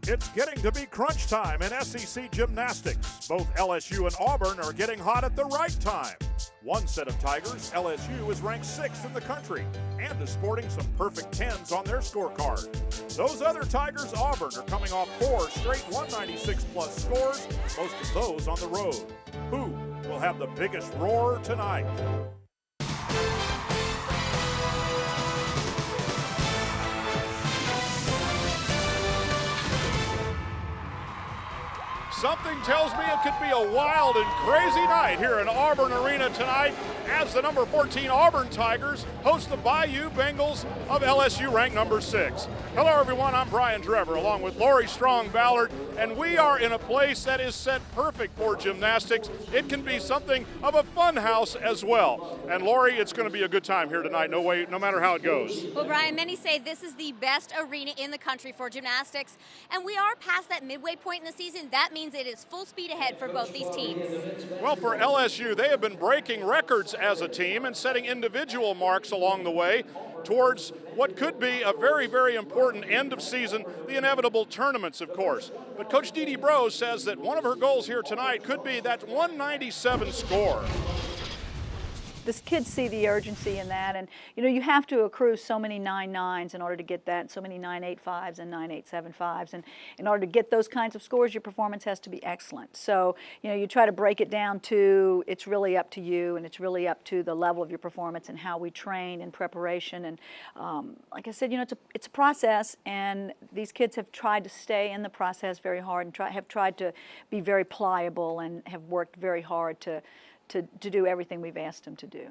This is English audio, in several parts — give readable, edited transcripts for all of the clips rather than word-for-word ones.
It's getting to be crunch time in SEC gymnastics. Both LSU and Auburn are getting hot at the right time. One set of Tigers, LSU, is ranked 6th in the country and is sporting some perfect 10s on their scorecard. Those other Tigers, Auburn, are coming off 4 straight 196-plus scores, most of those on the road. Who will have the biggest roar tonight? Something tells me it could be a wild and crazy night here in Auburn Arena tonight as the number 14 Auburn Tigers host the Bayou Bengals of LSU, ranked number 6. Hello everyone, I'm Brian Trevor along with Lori Strong-Ballard, and we are in a place that is set perfect for gymnastics. It can be something of a fun house as well. And Lori, it's going to be a good time here tonight, no matter how it goes. Well, Brian, many say this is the best arena in the country for gymnastics, and we are past that midway point in the season. That means it is full speed ahead for both these teams. Well, for LSU, they have been breaking records as a team and setting individual marks along the way towards what could be a very, very important end of season, the inevitable tournaments, of course. But Coach Dee Dee Brose says that one of her goals here tonight could be that 197 score. This kids see the urgency in that, and you have to accrue so many 9.9s in order to get that, so many 9.85s and 9.875s, and in order to get those kinds of scores, your performance has to be excellent. So you try to break it down to it's really up to you, and it's really up to the level of your performance and how we train in preparation. And like I said, it's a process, and these kids have tried to stay in the process very hard and have tried to be very pliable and have worked very hard to do everything we've asked them to do.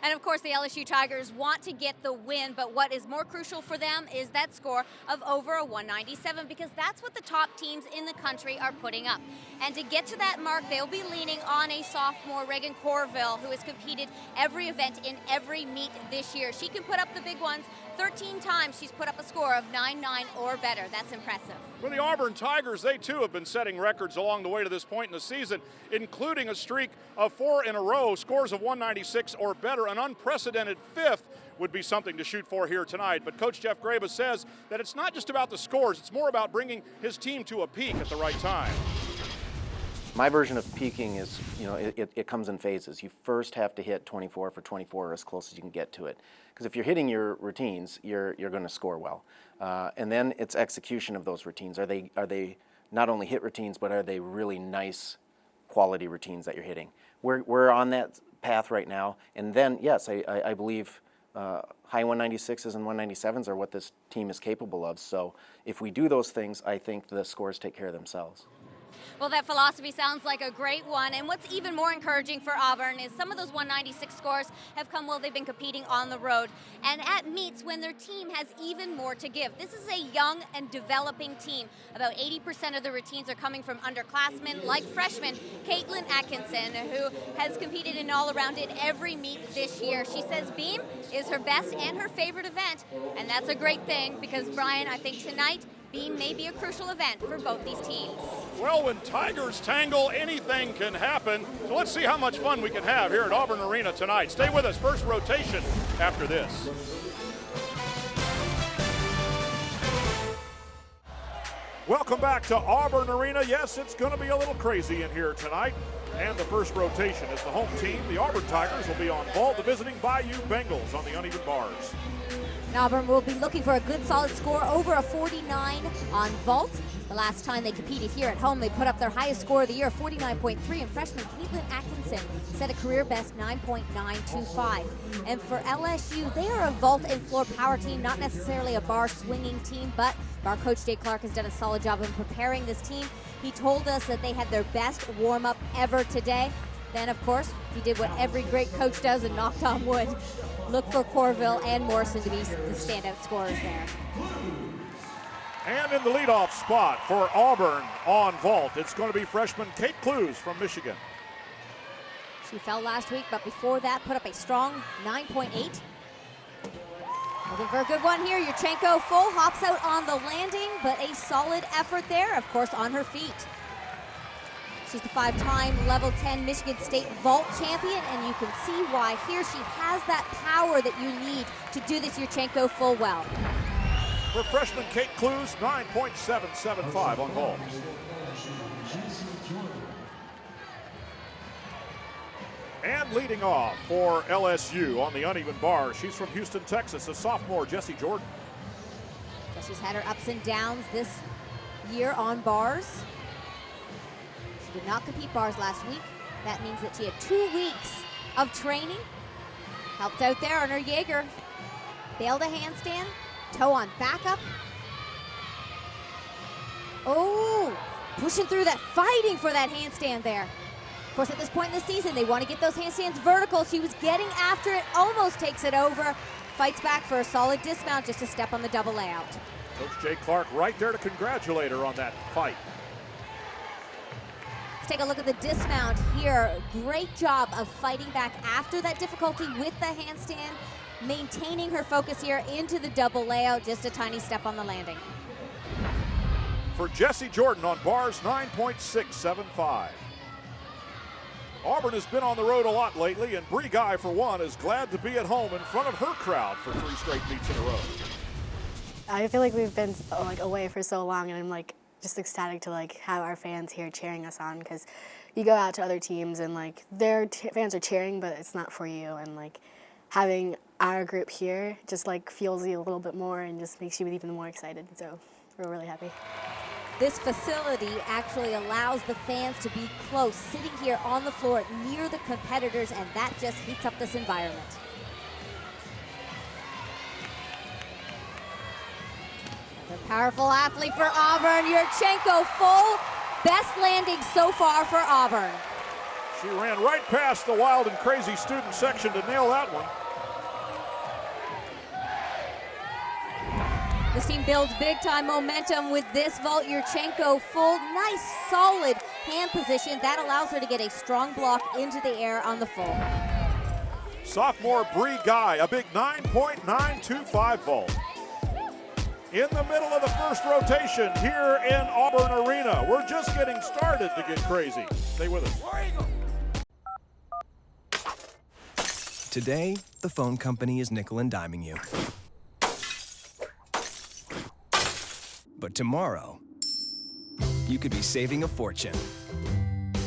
And of course, the LSU Tigers want to get the win, but what is more crucial for them is that score of over a 197, because that's what the top teams in the country are putting up. And to get to that mark, they'll be leaning on a sophomore, Reagan Corville, who has competed every event in every meet this year. She can put up the big ones. 13 times she's put up a score of 9.9 or better. That's impressive. For the Auburn Tigers, they too have been setting records along the way to this point in the season, including a streak of 4 in a row, scores of 196 or better. An unprecedented 5th would be something to shoot for here tonight. But Coach Jeff Graba says that it's not just about the scores, it's more about bringing his team to a peak at the right time. My version of peaking is, it comes in phases. You first have to hit 24 for 24 or as close as you can get to it. Because if you're hitting your routines, you're going to score well. And then it's execution of those routines. Are they not only hit routines, but are they really nice quality routines that you're hitting? We're on that path right now. And then, yes, I believe high 196s and 197s are what this team is capable of. So if we do those things, I think the scores take care of themselves. Well, that philosophy sounds like a great one. And what's even more encouraging for Auburn is some of those 196 scores have come while they've been competing on the road and at meets when their team has even more to give. This is a young and developing team. About 80% of the routines are coming from underclassmen like freshman Caitlin Atkinson, who has competed in all-around in every meet this year. She says beam is her best and her favorite event, and that's a great thing because, Brian, I think tonight beam may be a crucial event for both these teams. Well, when Tigers tangle, anything can happen. So let's see how much fun we can have here at Auburn Arena tonight. Stay with us. First rotation after this. Welcome back to Auburn Arena. Yes, it's going to be a little crazy in here tonight. And the first rotation is the home team. The Auburn Tigers will be on vault, the visiting Bayou Bengals on the uneven bars. And Auburn will be looking for a good solid score over a 49 on vault. The last time they competed here at home, they put up their highest score of the year, 49.3, and freshman Caitlin Atkinson set a career best 9.925. And for LSU, they are a vault and floor power team, not necessarily a bar swinging team, but bar coach Jay Clark has done a solid job in preparing this team. He told us that they had their best warm-up ever today. Then, of course, he did what every great coach does and knocked on wood. Look for Corville and Morrison to be the standout scorers there. And in the leadoff spot for Auburn on vault, it's going to be freshman Kate Clues from Michigan. She fell last week, but before that put up a strong 9.8. Looking for a good one here. Yurchenko full, hops out on the landing, but a solid effort there, of course, on her feet. She's the 5-time level 10 Michigan State vault champion, and you can see why here. She has that power that you need to do this Yurchenko full well. for freshman Kate Clues, 9.775 on vault. And leading off for LSU on the uneven bar, she's from Houston, Texas, a sophomore, Jessie Jordan. Jessie's had her ups and downs this year on bars. She did not compete bars last week. That means that she had 2 weeks of training. Helped out there on her Jaeger. Bailed a handstand, toe on backup. Oh, pushing through that, fighting for that handstand there. Of course, at this point in the season, they want to get those handstands vertical. She was getting after it, almost takes it over. Fights back for a solid dismount, just a step on the double layout. Coach Jay Clark right there to congratulate her on that fight. Let's take a look at the dismount here. Great job of fighting back after that difficulty with the handstand, maintaining her focus here into the double layout, just a tiny step on the landing. For Jessie Jordan on bars, 9.675. Auburn has been on the road a lot lately, and Bree Guy, for one, is glad to be at home in front of her crowd for 3 straight meets in a row. I feel like we've been away for so long, and I'm just ecstatic to have our fans here cheering us on, because you go out to other teams and their fans are cheering, but it's not for you, and having our group here just fuels you a little bit more and just makes you even more excited. So we're really happy. This facility actually allows the fans to be close, sitting here on the floor near the competitors, and that just heats up this environment. Another powerful athlete for Auburn, Yurchenko, full best landing so far for Auburn. She ran right past the wild and crazy student section to nail that one. This team builds big-time momentum with this vault. Yurchenko, full, nice, solid hand position. That allows her to get a strong block into the air on the full. Sophomore Bree Guy, a big 9.925 vault. In the middle of the first rotation here in Auburn Arena. We're just getting started to get crazy. Stay with us. Today, the phone company is nickel and diming you. But tomorrow, you could be saving a fortune.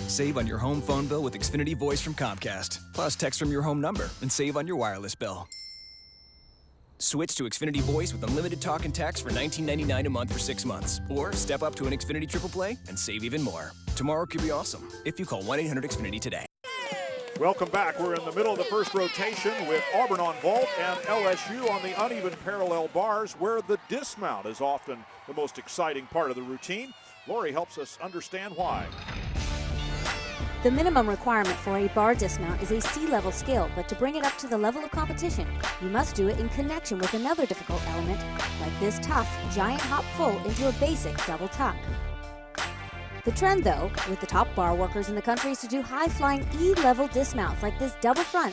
Save on your home phone bill with Xfinity Voice from Comcast. Plus, text from your home number and save on your wireless bill. Switch to Xfinity Voice with unlimited talk and text for $19.99 a month for 6 months. Or step up to an Xfinity Triple Play and save even more. Tomorrow could be awesome if you call 1-800-XFINITY today. Welcome back. We're in the middle of the first rotation with Auburn on vault and LSU on the uneven parallel bars, where the dismount is often the most exciting part of the routine. Lori helps us understand why. The minimum requirement for a bar dismount is a C-level skill, but to bring it up to the level of competition, you must do it in connection with another difficult element, like this tough, giant hop full into a basic double tuck. The trend, though, with the top bar workers in the country is to do high-flying E-level dismounts like this double front,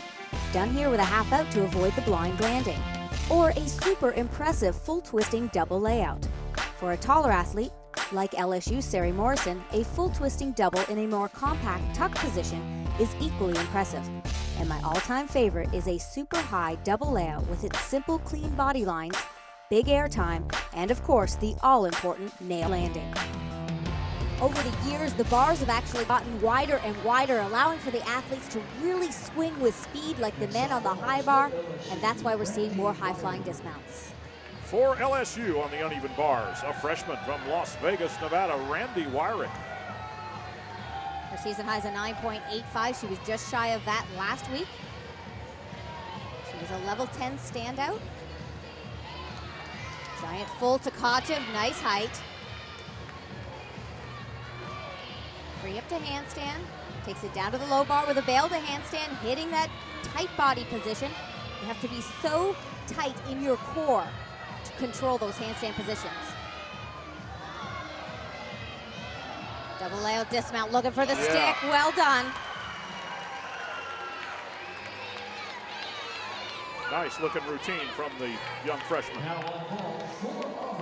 done here with a half out to avoid the blind landing, or a super impressive full twisting double layout. For a taller athlete, like LSU's Sari Morrison, a full twisting double in a more compact tuck position is equally impressive. And my all-time favorite is a super high double layout with its simple, clean body lines, big air time, and of course, the all-important nail landing. Over the years, the bars have actually gotten wider and wider, allowing for the athletes to really swing with speed like the men on the high bar, and that's why we're seeing more high-flying dismounts. For LSU on the uneven bars, a freshman from Las Vegas, Nevada, Randy Wyrick. Her season high is a 9.85. She was just shy of that last week. She was a level 10 standout. Giant full to Kachev, nice height. Free up to handstand, takes it down to the low bar with a bail to handstand, hitting that tight body position. You have to be so tight in your core to control those handstand positions. Double layout dismount, looking for the stick, well done. Nice looking routine from the young freshman.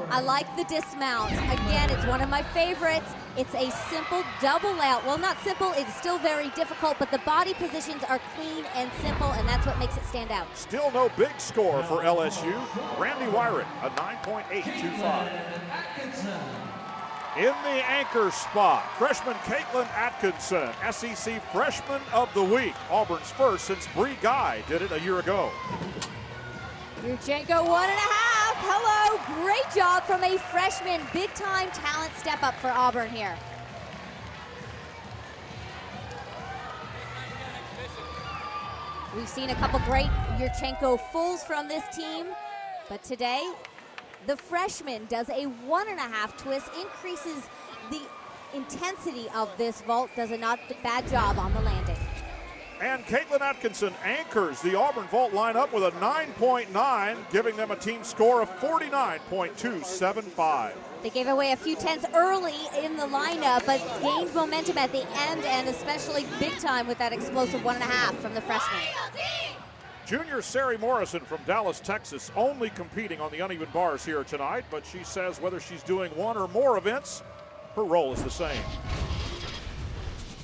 I like the dismount. Again, it's one of my favorites. It's a simple double out. Well, not simple, it's still very difficult, but the body positions are clean and simple, and that's what makes it stand out. Still no big score for LSU. Randy Wyrick, a 9.825. In the anchor spot, freshman Caitlin Atkinson, SEC Freshman of the Week. Auburn's first since Bree Guy did it a year ago. Yurchenko 1.5. Hello, great job from a freshman. Big time talent step up for Auburn here. We've seen a couple great Yurchenko fulls from this team, but today the freshman does a 1.5 twist, increases the intensity of this vault, does a not bad job on the landing. And Caitlin Atkinson anchors the Auburn vault lineup with a 9.9, giving them a team score of 49.275. They gave away a few tenths early in the lineup, but gained momentum at the end, and especially big time with that explosive 1.5 from the freshman. Junior Sari Morrison from Dallas, Texas, only competing on the uneven bars here tonight, but she says whether she's doing one or more events, her role is the same.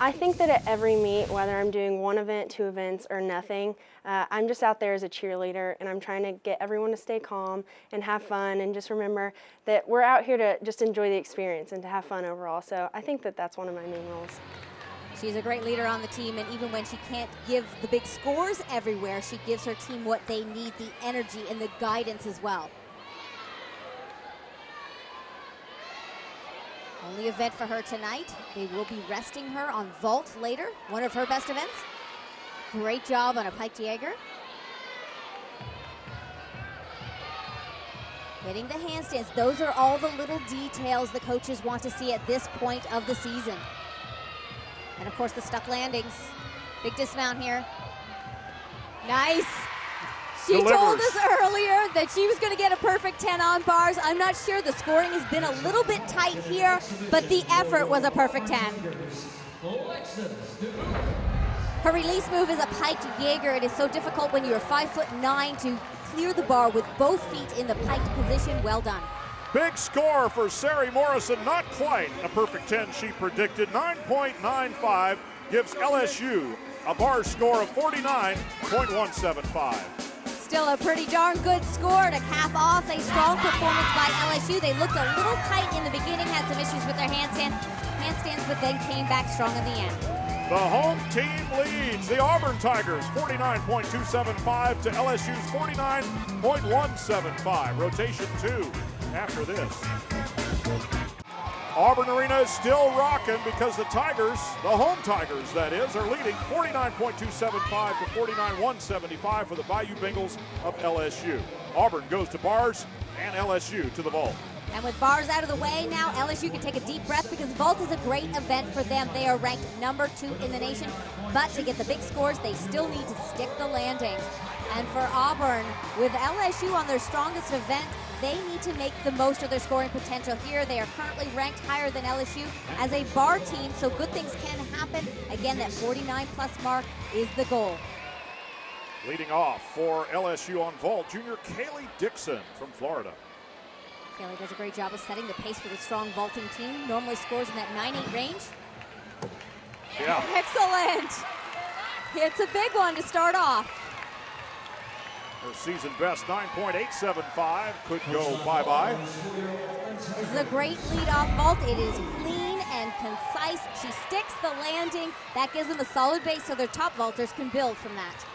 I think that at every meet, whether I'm doing one event, two events, or nothing, I'm just out there as a cheerleader, and I'm trying to get everyone to stay calm and have fun, and just remember that we're out here to just enjoy the experience and to have fun overall. So I think that that's one of my main roles. She's a great leader on the team, and even when she can't give the big scores everywhere, she gives her team what they need, the energy and the guidance as well. Only event for her tonight. They will be resting her on vault later, one of her best events. Great job on a piked Jaeger. Hitting the handstands. Those are all the little details the coaches want to see at this point of the season. And of course the stuck landings. Big dismount here. Nice. She told us earlier that she was going to get a perfect 10 on bars. I'm not sure. The scoring has been a little bit tight here, but the effort was a perfect 10. Her release move is a piked Jaeger. It is so difficult when you're 5'9" to clear the bar with both feet in the piked position. Well done. Big score for Sari Morrison, not quite a perfect 10 she predicted. 9.95 gives LSU a bar score of 49.175. Still a pretty darn good score to cap off a strong performance by LSU. They looked a little tight in the beginning, had some issues with their handstands, but then came back strong in the end. The home team leads the Auburn Tigers 49.275 to LSU's 49.175. Rotation 2 after this. Auburn Arena is still rocking because the Tigers, the home Tigers that is, are leading 49.275 to 49.175 for the Bayou Bengals of LSU. Auburn goes to bars and LSU to the vault. And with bars out of the way now, LSU can take a deep breath because vault is a great event for them. They are ranked number 2 in the nation, but to get the big scores, they still need to stick the landings. And for Auburn, with LSU on their strongest event, they need to make the most of their scoring potential here. They are currently ranked higher than LSU as a bar team, so good things can happen. Again, that 49-plus mark is the goal. Leading off for LSU on vault, junior Kaylee Dixon from Florida. Kaylee does a great job of setting the pace for the strong vaulting team. Normally scores in that 9-8 range. Yeah. Excellent. It's a big one to start off. Her season best 9.875 could go bye-bye. This is a great lead-off vault. It is clean and concise. She sticks the landing. That gives them a solid base so their top vaulters can build from that.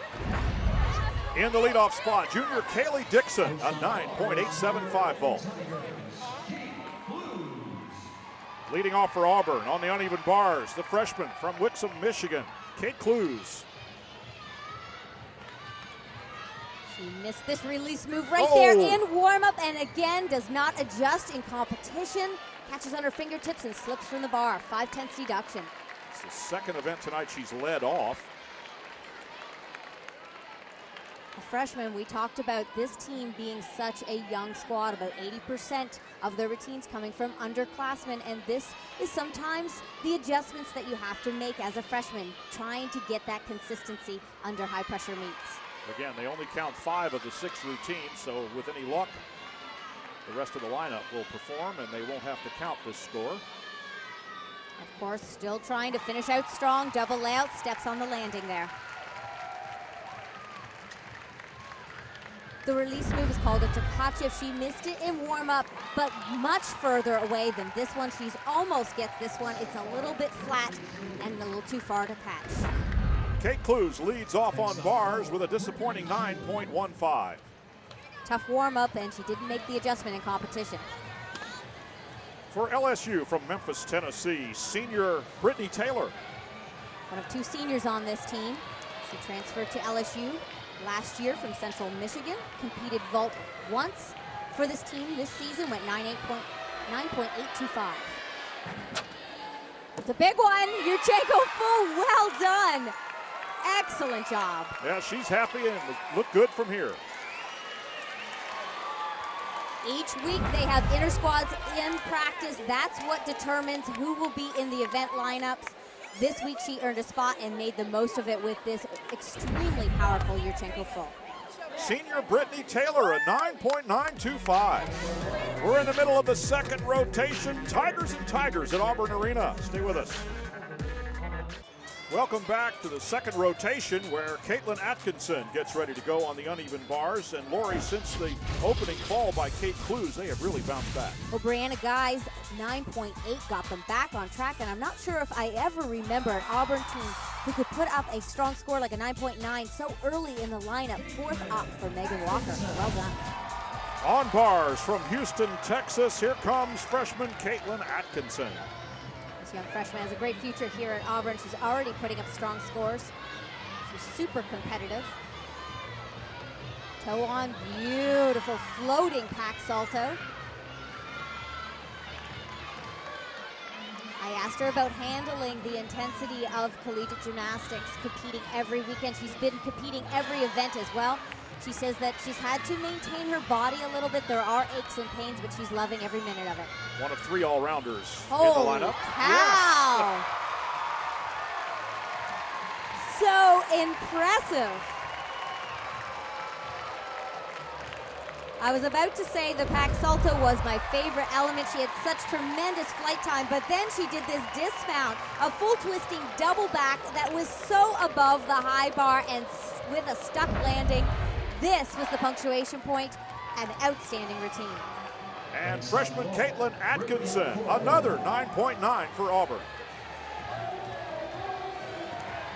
In the leadoff spot, junior Kaylee Dixon, a 9.875 vault. Leading off for Auburn on the uneven bars, the freshman from Wixom, Michigan, Kate Clues. She missed this release move right there in warm-up, and again does not adjust in competition. Catches on her fingertips and slips from the bar. 5/10 deduction. It's the second event tonight she's led off. A freshman, we talked about this team being such a young squad, about 80% of their routines coming from underclassmen, and this is sometimes the adjustments that you have to make as a freshman, trying to get that consistency under high-pressure meets. Again, they only count 5 of the 6 routines, so with any luck, The rest of the lineup will perform, and they won't have to count this score. Of course, still trying to finish out strong. Double layout, steps on the landing there. The release move is called a Tkachev. She missed it in warm-up, but much further away than this one. She's almost gets this one. It's a little bit flat and a little too far to catch. Kate Clues leads off on bars with a disappointing 9.15. Tough warm-up, and she didn't make the adjustment in competition. For LSU from Memphis, Tennessee, senior Brittany Taylor. One of two seniors on this team. She transferred to LSU last year from Central Michigan, competed vault once for this team this season, went 9.825. It's a big one. Yurchenko full, well done. Excellent job. Yeah, she's happy and looked good from here. Each week they have inter squads in practice. That's what determines who will be in the event lineups. This week she earned a spot and made the most of it with this extremely powerful Yurchenko full. Senior Brittany Taylor, a 9.925. We're in the middle of the second rotation. Tigers and Tigers at Auburn Arena. Stay with us. Welcome back to the second rotation, where Caitlin Atkinson gets ready to go on the uneven bars. And Lori, since the opening fall by Kate Clues, they have really bounced back. Well, Brianna Guy's 9.8 got them back on track, and I'm not sure if I ever remember an Auburn team who could put up a strong score like a 9.9 so early in the lineup. Fourth up for Megan Walker. Well done. On bars from Houston, Texas, here comes freshman Caitlin Atkinson. This young freshman has a great future here at Auburn. She's already putting up strong scores. She's super competitive. Toe on, beautiful floating pack salto. I asked her about handling the intensity of collegiate gymnastics, competing every weekend. She's been competing every event as well. She says that she's had to maintain her body a little bit. There are aches and pains, but she's loving every minute of it. One of three all-rounders in the Holy lineup. cow! Yes. So impressive. I was about to say the pack salto was my favorite element. She had such tremendous flight time, but then she did this dismount, a full twisting double back that was so above the high bar and with a stuck landing. This was the punctuation point, an outstanding routine. And freshman Caitlin Atkinson, another 9.9 for Auburn.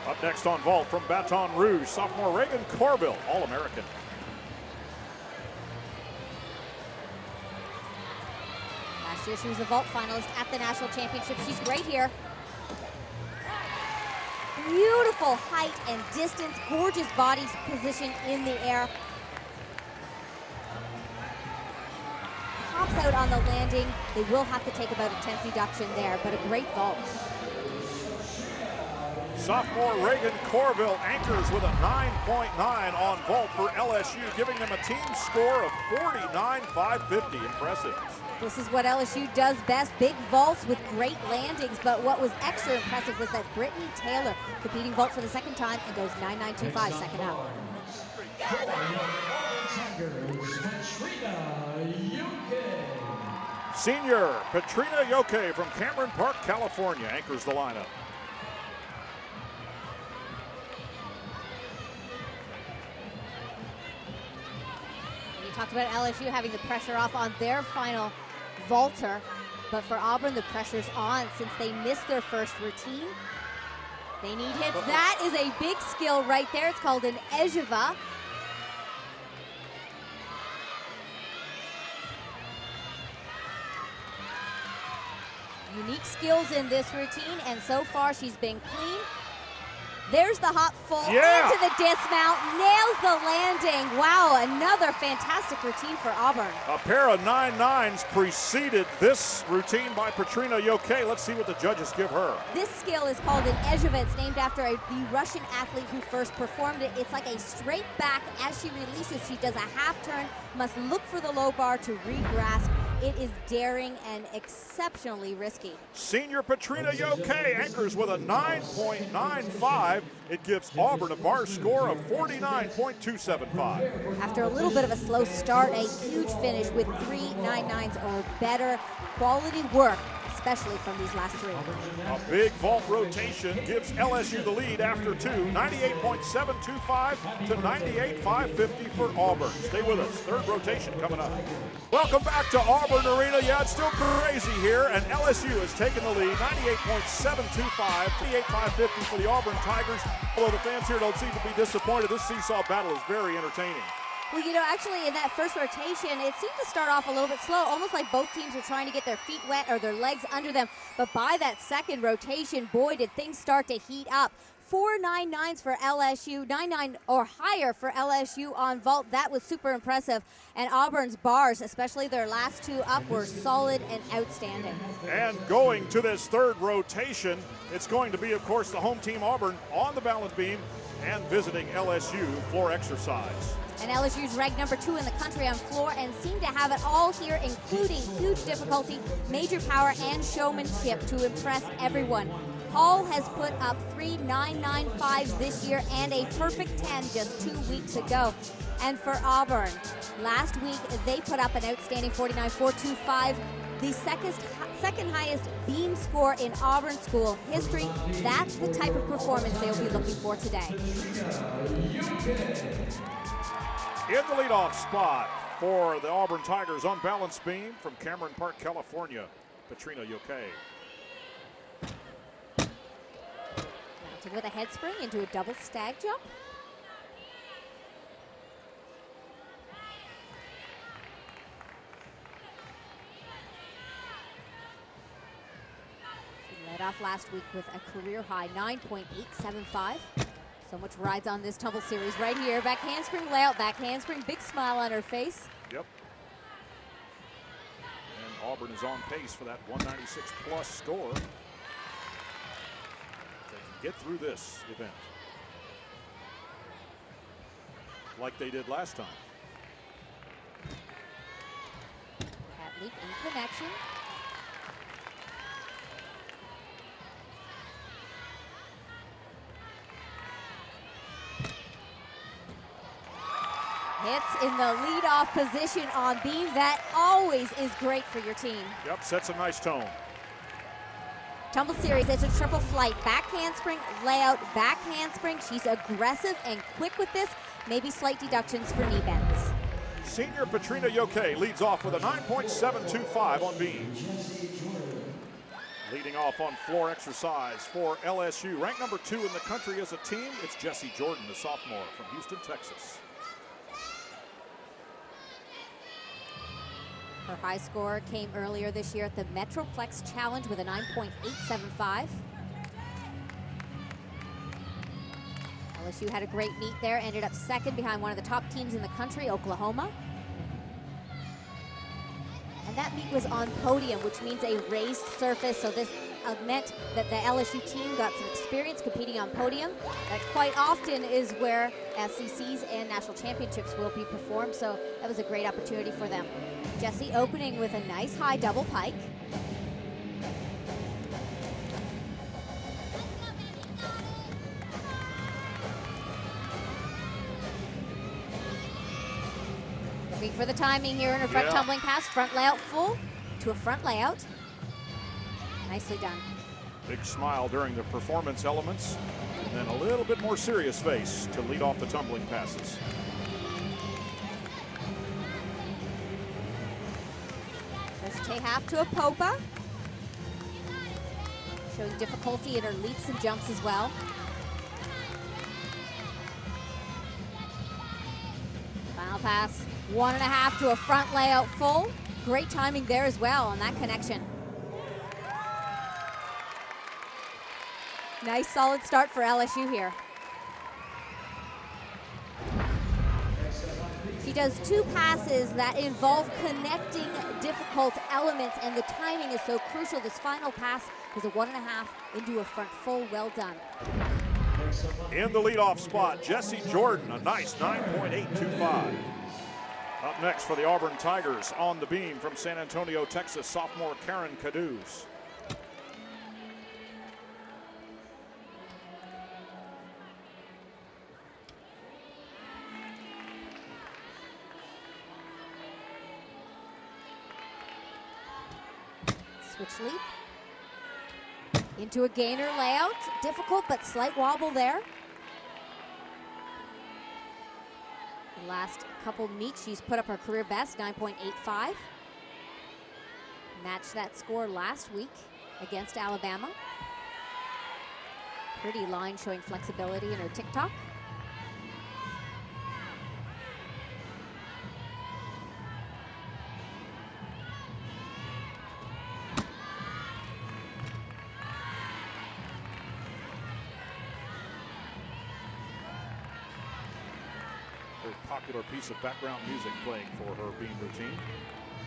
Up next on vault from Baton Rouge, sophomore Reagan Corbill, All-American. Last year she was a vault finalist at the national championship. She's great here. Beautiful height and distance, gorgeous body position in the air. Pops out on the landing. They will have to take about a 10th deduction there, but a great vault. Sophomore Reagan Corbill anchors with a 9.9 on vault for LSU, giving them a team score of 49,550. Impressive. This is what LSU does best, big vaults with great landings, but what was extra impressive was that Brittany Taylor competing vault for the second time and goes 9.925 second up. Senior Petrina Yoke from Cameron Park, California, anchors the lineup. We talked about LSU having the pressure off on their final vaulter, but for Auburn the pressure's on since they missed their first routine. They need hits. That is a big skill right there. It's called an ejeva. Unique skills in this routine, and so far she's been clean. There's the hop full into the dismount, nails the landing. Wow, another fantastic routine for Auburn. A pair of 9.9s preceded this routine by Petrina Yoke. Let's see what the judges give her. This skill is called an ejeva. It's named after the Russian athlete who first performed it. It's like a straight back. As she releases, she does a half turn, must look for the low bar to re-grasp. It is daring and exceptionally risky. Senior Petrina Yoke anchors with a 9.95. It gives Auburn a bar score of 49.275. After a little bit of a slow start, a huge finish with 3 9.9s or better. Quality work, especially from these last three. A big vault rotation gives LSU the lead after two, 98.725 to 98.550 for Auburn. Stay with us, third rotation coming up. Welcome back to Auburn Arena. Yeah, it's still crazy here, and LSU has taken the lead, 98.725, 98.550 for the Auburn Tigers. Although the fans here don't seem to be disappointed, this seesaw battle is very entertaining. Well, you know, actually in that first rotation, it seemed to start off a little bit slow, almost like both teams were trying to get their feet wet or their legs under them. But by that second rotation, boy, did things start to heat up. 4 9.9s for LSU, 9.9 or higher for LSU on vault. That was super impressive. And Auburn's bars, especially their last two up, were solid and outstanding. And going to this third rotation, it's going to be, of course, the home team Auburn on the balance beam and visiting LSU floor exercise. And LSU's ranked number 2 in the country on floor and seem to have it all here, including huge difficulty, major power, and showmanship to impress everyone. Hall has put up 3 9.95s this year and a perfect 10 just 2 weeks ago. And for Auburn, last week they put up an outstanding 49.425, the second highest beam score in Auburn school history. That's the type of performance they'll be looking for today. In the leadoff spot for the Auburn Tigers on balance beam from Cameron Park, California, Petrina Yoke. With a head spring into a double stag jump. She led off last week with a career high 9.875. So much rides on this tumble series right here. Back handspring layout, back handspring, big smile on her face. Yep. And Auburn is on pace for that 196 plus score. If they can get through this event like they did last time. Cat leap in connection. Hits in the leadoff position on beam. That always is great for your team. Yep, sets a nice tone. Tumble series, it's a triple flight. Back handspring, layout, back handspring. She's aggressive and quick with this. Maybe slight deductions for knee bends. Senior Petrina Yoke leads off with a 9.725 on beam. Leading off on floor exercise for LSU. Ranked number 2 in the country as a team, it's Jessie Jordan, the sophomore from Houston, Texas. Her high score came earlier this year at the Metroplex Challenge with a 9.875. LSU had a great meet there, ended up second behind one of the top teams in the country, Oklahoma. And that meet was on podium, which means a raised surface, so this meant that the LSU team got some experience competing on podium. That quite often is where SECs and national championships will be performed, so that was a great opportunity for them. Jessie opening with a nice high double pike. Looking for the timing here in her front tumbling pass. Front layout full to a front layout. Nicely done. Big smile during the performance elements, and then a little bit more serious face to lead off the tumbling passes. First half to a popa. Showing difficulty in her leaps and jumps as well. Final pass, 1.5 to a front layout full. Great timing there as well on that connection. Nice solid start for LSU here. She does 2 passes that involve connecting difficult elements, and the timing is so crucial. This final pass was a 1.5 into a front full. Well done. In the leadoff spot, Jessie Jordan, a nice 9.825. Up next for the Auburn Tigers, on the beam from San Antonio, Texas, sophomore Karen Caduce. Switch leap. Into a gainer layout. Difficult, but slight wobble there. The last couple meets, she's put up her career best, 9.85. Matched that score last week against Alabama. Pretty line showing flexibility in her tick-tock. Very popular piece of background music playing for her beam routine.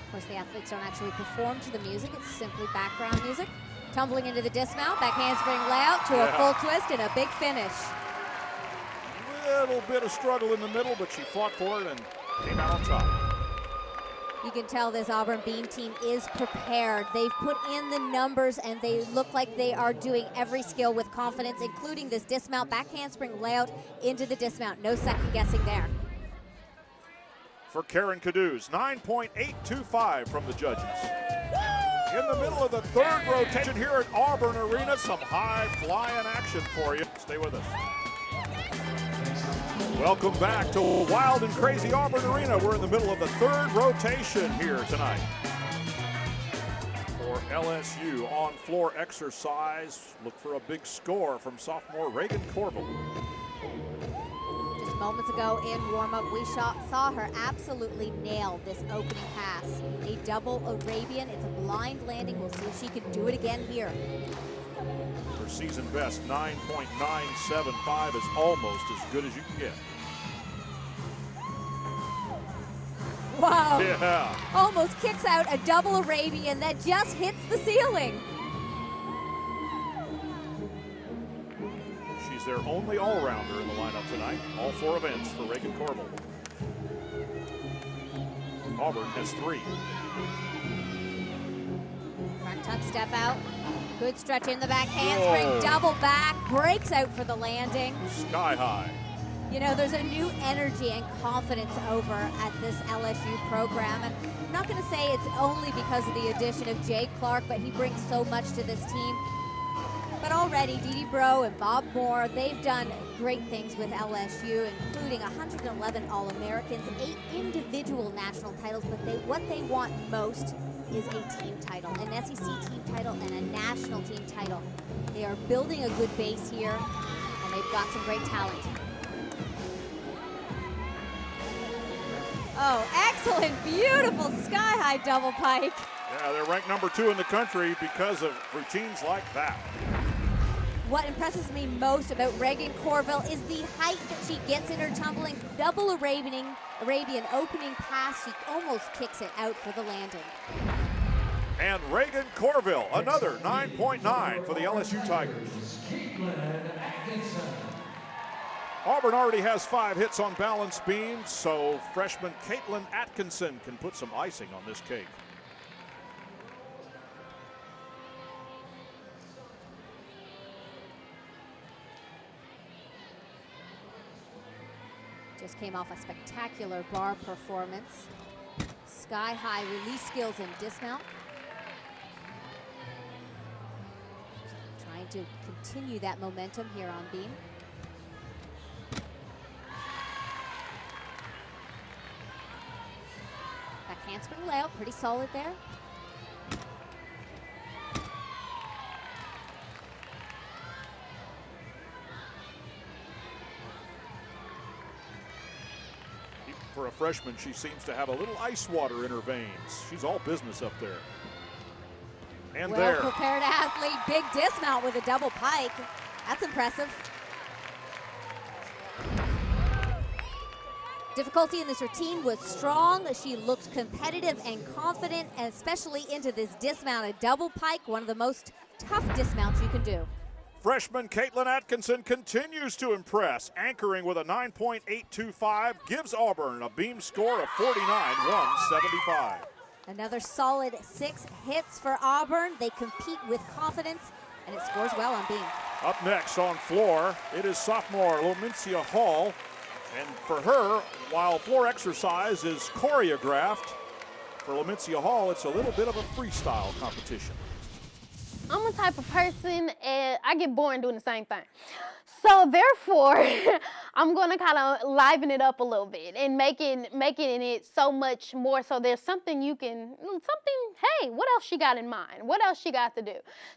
Of course, the athletes don't actually perform to the music. It's simply background music. Tumbling into the dismount, back handspring layout to a full twist and a big finish. Little bit of struggle in the middle, but she fought for it and came out on top. You can tell this Auburn beam team is prepared. They've put in the numbers and they look like they are doing every skill with confidence, including this dismount, back handspring layout into the dismount. No second guessing there. For Karen Caduce, 9.825 from the judges. In the middle of the third rotation here at Auburn Arena, some high flying action for you. Stay with us. Welcome back to Wild and Crazy Auburn Arena. We're in the middle of the third rotation here tonight. For LSU on-floor exercise, look for a big score from sophomore Reagan Corville. Just moments ago in warm-up, we saw her absolutely nail this opening pass. A double Arabian. It's a blind landing. We'll see if she can do it again here. Her season best, 9.975, is almost as good as you can get. Wow. Yeah. Almost kicks out a double Arabian that just hits the ceiling. She's their only all-rounder in the lineup tonight. All 4 events for Reagan Corville. Auburn has 3. Front tuck step out. Good stretch in the back handspring, double back, breaks out for the landing. Sky high. You know, there's a new energy and confidence over at this LSU program. And I'm not going to say it's only because of the addition of Jay Clark, but he brings so much to this team. But already, Dee Bro and Bob Moore, they've done great things with LSU, including 111 All-Americans, 8 individual national titles, but what they want most is a team title, an SEC team title, and a national team title. They are building a good base here, and they've got some great talent. Oh, excellent, beautiful sky-high double pike. Yeah, they're ranked number 2 in the country because of routines like that. What impresses me most about Reagan Corville is the height that she gets in her tumbling. Double Arabian opening pass, she almost kicks it out for the landing. And Reagan Corville, another 9.9 for the LSU Tigers. Auburn already has 5 hits on balance beams, so freshman Caitlin Atkinson can put some icing on this cake. Just came off a spectacular bar performance. Sky-high release skills and dismount. Trying to continue that momentum here on beam. Back handspring layout, pretty solid there. For a freshman, she seems to have a little ice water in her veins. She's all business up there. And there. Well-prepared athlete, big dismount with a double pike. That's impressive. Difficulty in this routine was strong. She looked competitive and confident, and especially into this dismount, a double pike, one of the most tough dismounts you can do. Freshman Caitlin Atkinson continues to impress, anchoring with a 9.825, gives Auburn a beam score of 49-175. Another solid 6 hits for Auburn. They compete with confidence, and it scores well on beam. Up next on floor, it is sophomore Lomencia Hall. And for her, while floor exercise is choreographed, for Lomencia Hall, it's a little bit of a freestyle competition. I'm a type of person, and I get bored doing the same thing. So therefore, I'm going to kind of liven it up a little bit and making it so much more so there's something hey, what else she got in mind? What else she got to do?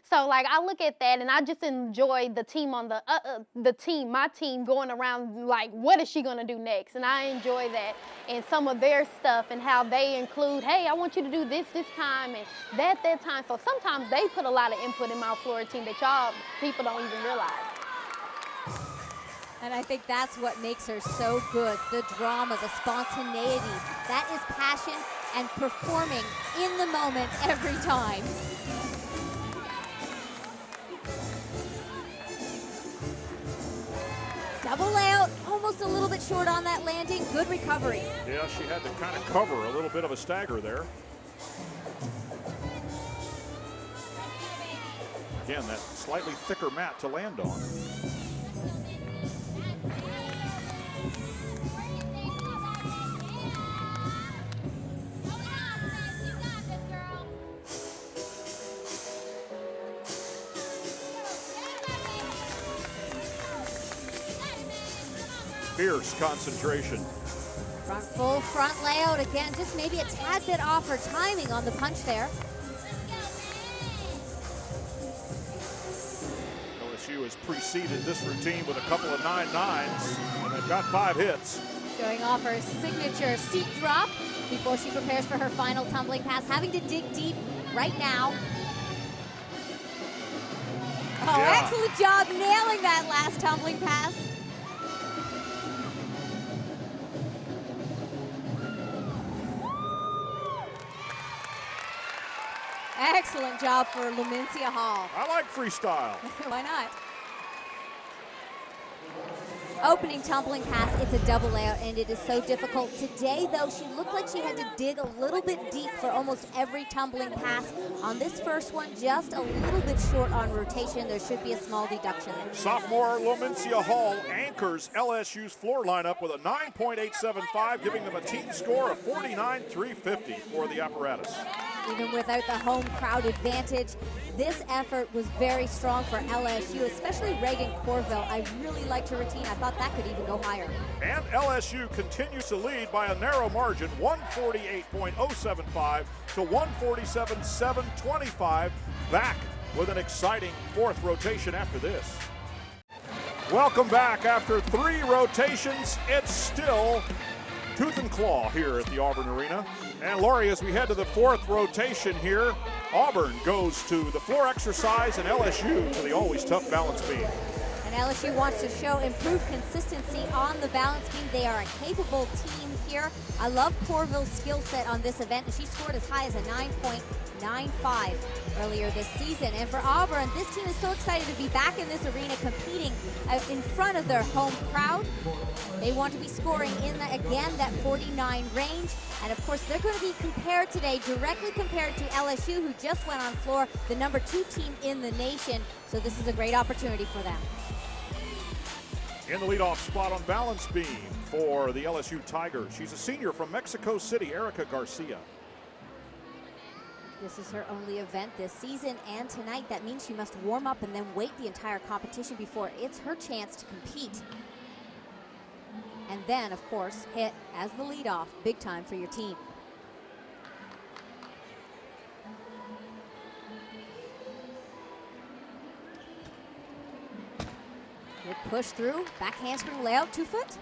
So like I look at that and I just enjoy the team on my team going around like, what is she going to do next? And I enjoy that and some of their stuff and how they include, hey, I want you to do this time and that time. So sometimes they put a lot of input in my floor team that people don't even realize. And I think that's what makes her so good. The drama, the spontaneity. That is passion and performing in the moment every time. Double layout, almost a little bit short on that landing. Good recovery. Yeah, she had to kind of cover a little bit of a stagger there. Again, that slightly thicker mat to land on. Fierce concentration. Full front layout again, just maybe a tad bit off her timing on the punch there. LSU has preceded this routine with a couple of 9.9s, and they've got 5 hits. Showing off her signature seat drop before she prepares for her final tumbling pass, having to dig deep right now. Oh, yeah. Excellent job nailing that last tumbling pass. Excellent job for Lomencia Hall. I like freestyle. Why not? Opening tumbling pass, it's a double layout, and it is so difficult. Today, though, she looked like she had to dig a little bit deep for almost every tumbling pass. On this first one, just a little bit short on rotation. There should be a small deduction there. Sophomore Lomencia Hall anchors LSU's floor lineup with a 9.875, giving them a team score of 49-350 for the apparatus. Even without the home crowd advantage, this effort was very strong for LSU, especially Reagan Corville. I really liked her routine. I thought that could even go higher. And LSU continues to lead by a narrow margin, 148.075 to 147.725. Back with an exciting 4th rotation after this. Welcome back. After 3 rotations, it's still tooth and claw here at the Auburn Arena. And Lori, as we head to the 4th rotation here, Auburn goes to the floor exercise and LSU to the always tough balance beam. And LSU wants to show improved consistency on the balance beam. They are a capable team here. I love Corville's skill set on this event, and she scored as high as a 9.95 earlier this season. And for Auburn, this team is so excited to be back in this arena competing in front of their home crowd. They want to be scoring in, again, that 49 range. And of course, they're going to be compared today, directly compared to LSU, who just went on floor, the number 2 team in the nation. So this is a great opportunity for them. In the leadoff spot on balance beam for the LSU Tigers, she's a senior from Mexico City, Erica Garcia. This is her only event this season and tonight. That means she must warm up and then wait the entire competition before it's her chance to compete. And then, of course, hit as the leadoff, big time for your team. Good push through, back handspring layout, 2 foot.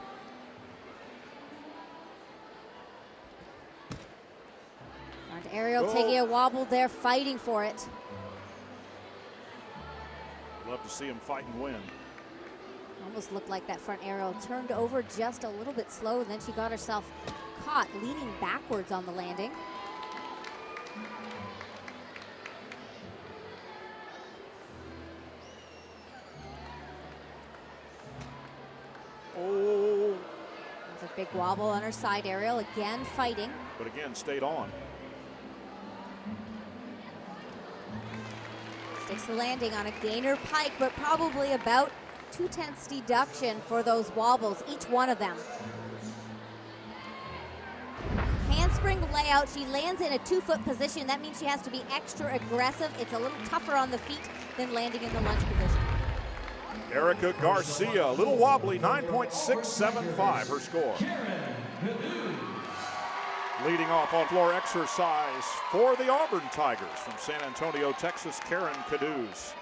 Front aerial taking a wobble there, fighting for it. Love to see him fight and win. Almost looked like that front arrow turned over just a little bit slow, and then she got herself caught leaning backwards on the landing. Big wobble on her side aerial, again fighting. But again, stayed on. Sticks the landing on a gainer pike, but probably about 2/10 deduction for those wobbles, each one of them. Handspring layout, she lands in a 2-foot position. That means she has to be extra aggressive. It's a little tougher on the feet than landing in the lunge position. Erica Garcia, a little wobbly, 9.675 her score. Leading off on floor exercise for the Auburn Tigers from San Antonio, Texas, Karen Caduce.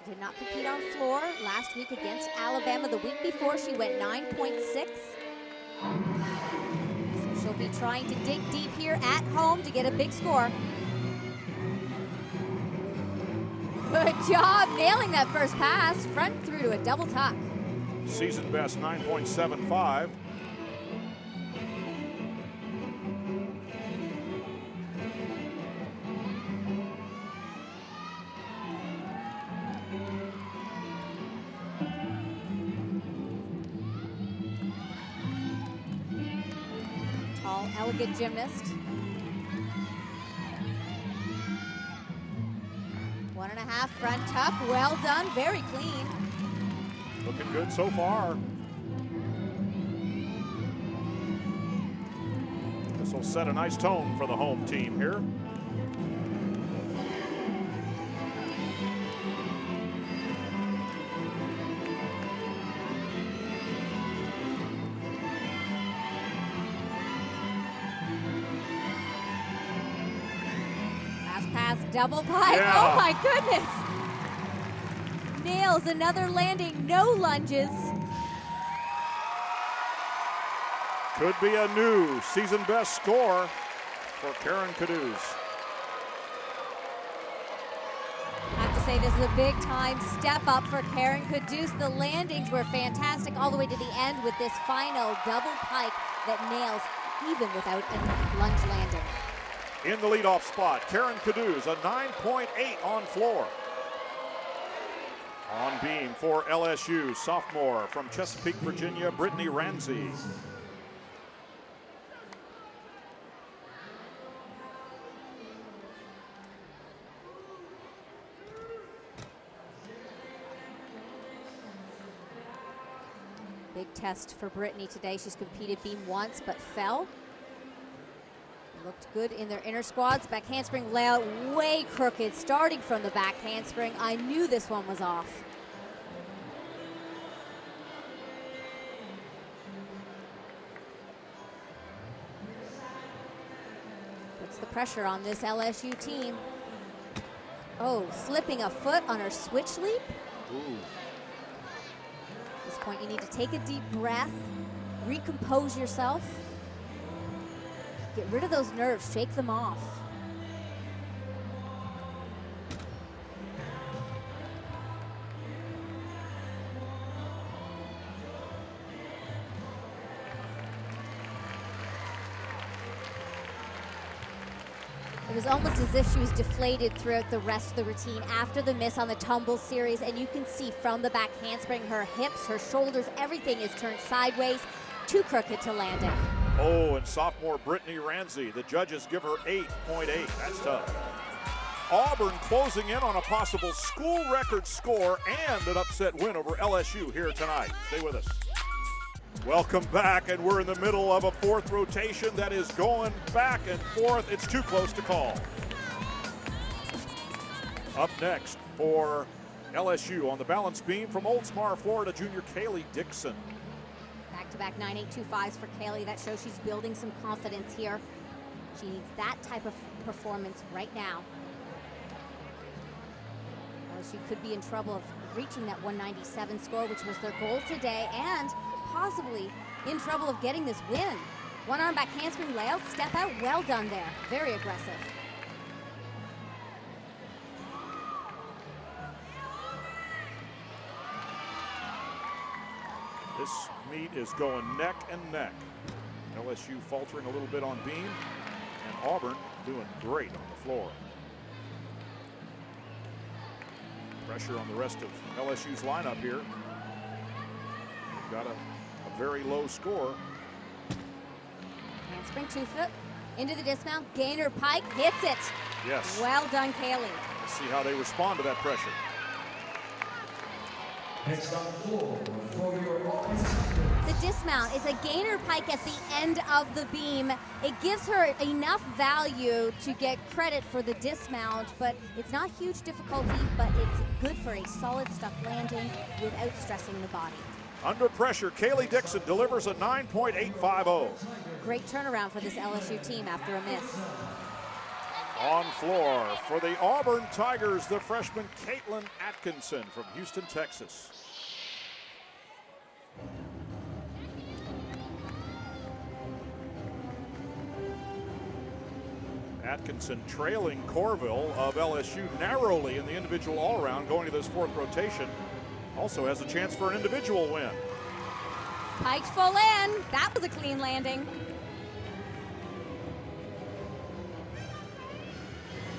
She did not compete on floor last week against Alabama. The week before, she went 9.6. So she'll be trying to dig deep here at home to get a big score. Good job nailing that first pass, front through to a double tuck. Season best 9.75. Tall, elegant gymnast. 1.5 front tuck, well done, very clean. Looking good so far. This will set a nice tone for the home team here. Pass double pike. Yeah. Oh my goodness. Nails another landing, no lunges. Could be a new season best score for Karen Caduce. I have to say this is a big time step up for Karen Caduce. The landings were fantastic all the way to the end with this final double pike that nails even without a lunge landing. In the leadoff spot, Karen Caduce, a 9.8 on floor. On beam for LSU, sophomore from Chesapeake, Virginia, Brittany Ramsey. Big test for Brittany today. She's competed beam once but fell. Looked good in their inner squads. Back handspring layout way crooked, starting from the back handspring. I knew this one was off. Puts the pressure on this LSU team. Oh, slipping a foot on her switch leap. Ooh. At this point, you need to take a deep breath, recompose yourself. Get rid of those nerves, shake them off. It was almost as if she was deflated throughout the rest of the routine after the miss on the tumble series, and you can see from the back handspring, her hips, her shoulders, everything is turned sideways, too crooked to landing. Oh, and sophomore Brittany Ramsey, the judges give her 8.8. That's tough. Auburn closing in on a possible school record score and an upset win over LSU here tonight. Stay with us. Welcome back, and we're in the middle of a fourth rotation that is going back and forth. It's too close to call. Up next for LSU on the balance beam from Oldsmar, Florida, junior Kaylee Dixon. Back-to-back 9.825s for Kaylee. That shows she's building some confidence here. She needs that type of performance right now. LSU could be in trouble of reaching that 197 score, which was their goal today, and possibly in trouble of getting this win. One arm back handspring layout, step out, well done there. Very aggressive. This meet is going neck and neck. LSU faltering a little bit on beam, and Auburn doing great on the floor. Pressure on the rest of LSU's lineup here. They've got a very low score. Handspring 2-foot into the dismount. Gainer pike hits it. Yes. Well done, Kaylee. Let's see how they respond to that pressure. Next on the floor for your The dismount is a gainer pike at the end of the beam. It gives her enough value to get credit for the dismount, but it's not huge difficulty, but it's good for a solid stuck landing without stressing the body. Under pressure, Kaylee Dixon delivers a 9.850. Great turnaround for this LSU team after a miss. On floor for the Auburn Tigers, the freshman Caitlin Atkinson from Houston, Texas. Atkinson trailing Corville of LSU narrowly in the individual all-around going to this fourth rotation. Also has a chance for an individual win. Piked full in. That was a clean landing.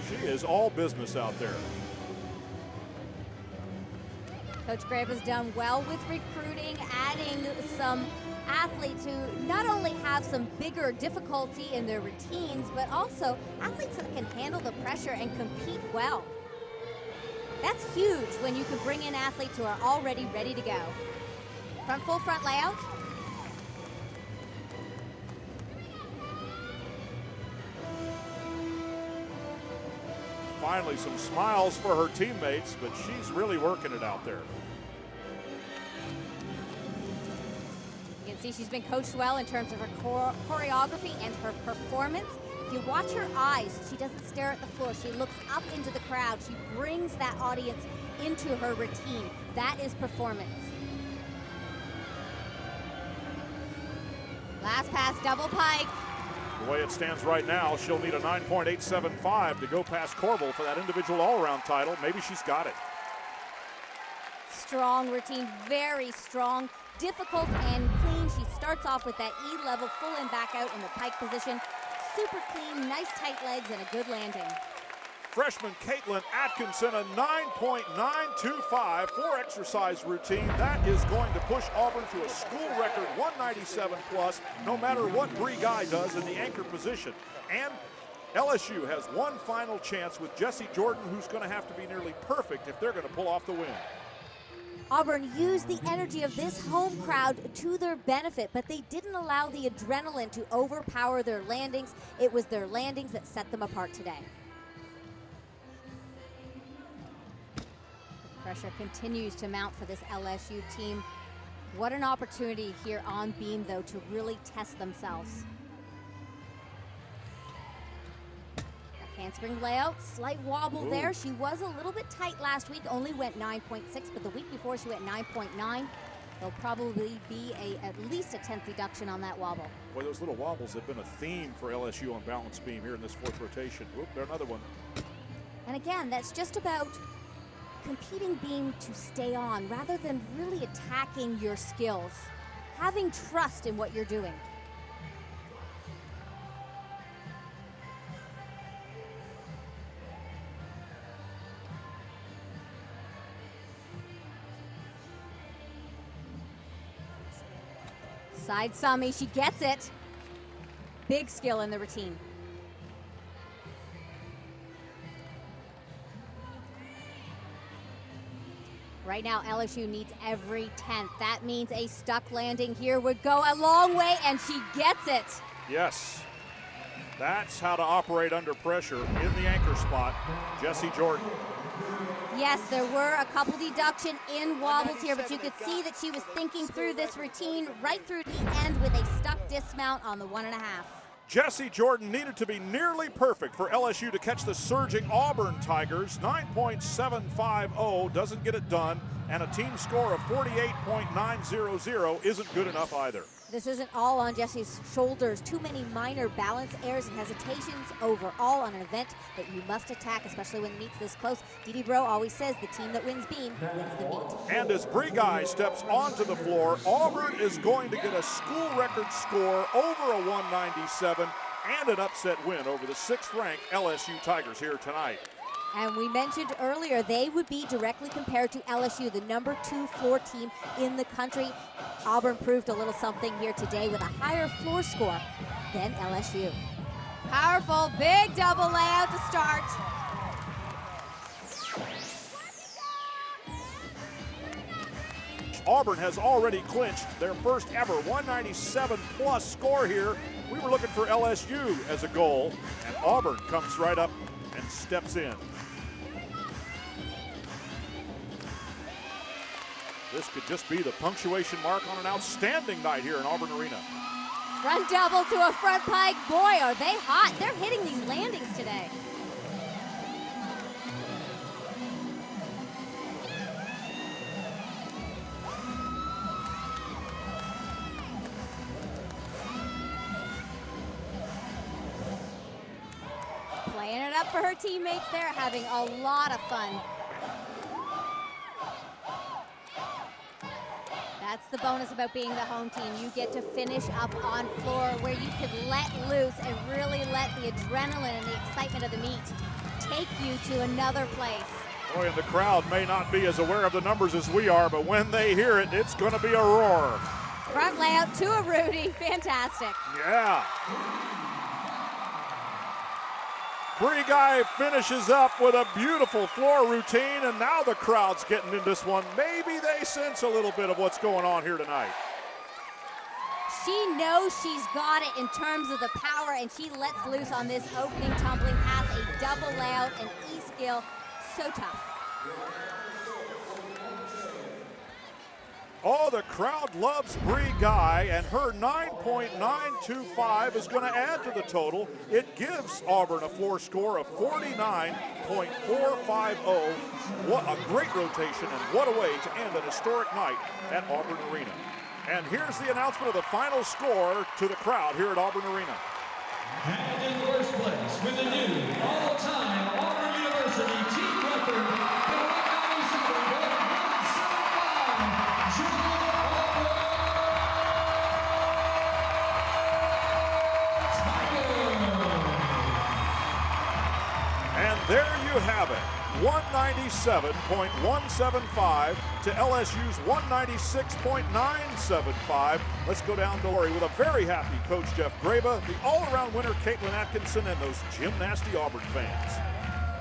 She is all business out there. Coach Grabe has done well with recruiting, adding some athletes who not only have some bigger difficulty in their routines, but also athletes that can handle the pressure and compete well. That's huge when you can bring in athletes who are already ready to go. Full front layout. Finally, some smiles for her teammates, but she's really working it out there. You can see she's been coached well in terms of her choreography and her performance. If you watch her eyes, she doesn't stare at the floor. She looks up into the crowd. She brings that audience into her routine. That is performance. Last pass, double pike. The way it stands right now, she'll need a 9.875 to go past Corville for that individual all-around title. Maybe she's got it. Strong routine, very strong, difficult and clean. She starts off with that E-level full and back out in the pike position. Super clean, nice tight legs, and a good landing. Freshman Caitlin Atkinson, a 9.925 for exercise routine. That is going to push Auburn to a school record 197 plus, no matter what Bree Guy does in the anchor position. And LSU has one final chance with Jessie Jordan, who's going to have to be nearly perfect if they're going to pull off the win. Auburn used the energy of this home crowd to their benefit, but they didn't allow the adrenaline to overpower their landings. It was their landings that set them apart today. Pressure continues to mount for this LSU team. What an opportunity here on beam, though, to really test themselves. Handspring layout, slight wobble there. She was a little bit tight last week, only went 9.6, but the week before she went 9.9. There'll probably be at least a 10th reduction on that wobble. Boy, those little wobbles have been a theme for LSU on balance beam here in this fourth rotation. Oop, there's another one. And again, that's just about competing beam to stay on rather than really attacking your skills. Having trust in what you're doing. Side summy, she gets it. Big skill in the routine. Right now, LSU needs every 10th. That means a stuck landing here would go a long way, and she gets it. Yes, that's how to operate under pressure in the anchor spot. Jessie Jordan. Yes, there were a couple deduction in wobbles here, but you could see that she was thinking through this routine right through the end with a stuck dismount on the 1.5. Jessie Jordan needed to be nearly perfect for LSU to catch the surging Auburn Tigers. 9.750 doesn't get it done, and a team score of 48.900 isn't good enough either. This isn't all on Jessie's shoulders. Too many minor balance errors and hesitations overall on an event that you must attack, especially when the meet's this close. Dee Bro always says the team that wins beam wins the meet. And as Bree Guy steps onto the floor, Auburn is going to get a school record score over a 197 and an upset win over the 6th-ranked LSU Tigers here tonight. And we mentioned earlier they would be directly compared to LSU, the number 2 floor team in the country. Auburn proved a little something here today with a higher floor score than LSU. Powerful, big double layout to start. Auburn has already clinched their first ever 197-plus score here. We were looking for LSU as a goal, and Auburn comes right up and steps in. This could just be the punctuation mark on an outstanding night here in Auburn Arena. Front double to a front pike. Boy, are they hot. They're hitting these landings today. Playing it up for her teammates there, having a lot of fun. That's the bonus about being the home team. You get to finish up on floor where you can let loose and really let the adrenaline and the excitement of the meet take you to another place. Boy, and the crowd may not be as aware of the numbers as we are, but when they hear it, it's going to be a roar. Front layout to a Rudy, fantastic. Yeah. Bree Guy finishes up with a beautiful floor routine, and now the crowd's getting into this one. Maybe they sense a little bit of what's going on here tonight. She knows she's got it in terms of the power, and she lets loose on this opening tumbling pass, a double layout, an E-skill, so tough. Oh, the crowd loves Bree Guy, and her 9.925 is going to add to the total. It gives Auburn a floor score of 49.450. What a great rotation, and what a way to end an historic night at Auburn Arena. And here's the announcement of the final score to the crowd here at Auburn Arena. And in first place with the new all-time Auburn University team record, the 197.175, And there you have it, 197.175 to LSU's 196.975. Let's go down to Lori with a very happy Coach Jeff Graba, the all-around winner Caitlin Atkinson, and those Gymnastic Auburn fans.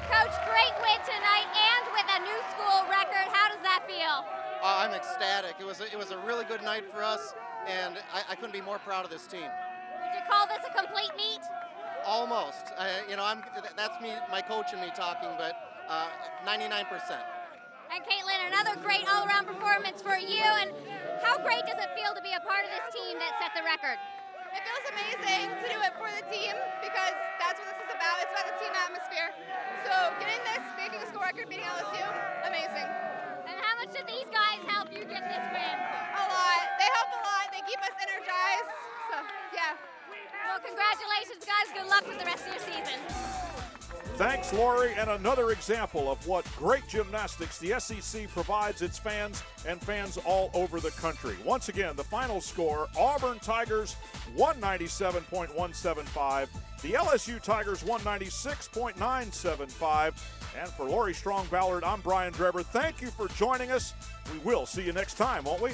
Coach, great win tonight and with a new school record. How does that feel? I'm ecstatic. It was a really good night for us, and I couldn't be more proud of this team. Would you call this a complete meet? Almost. That's me, my coach and me talking, but 99%. And Caitlin, another great all-around performance for you. And how great does it feel to be a part of this team that set the record? It feels amazing to do it for the team because that's what this is about. It's about the team atmosphere. So getting this, making a school record, beating LSU, amazing. And how much did these guys help you get this win? A lot. They help a lot. They keep us energized. So, yeah. Well, congratulations, guys. Good luck with the rest of your season. Thanks, Lori, and another example of what great gymnastics the SEC provides its fans and fans all over the country. Once again, the final score, Auburn Tigers 197.175, the LSU Tigers 196.975. And for Lori Strong-Ballard, I'm Brian Drever. Thank you for joining us. We will see you next time, won't we?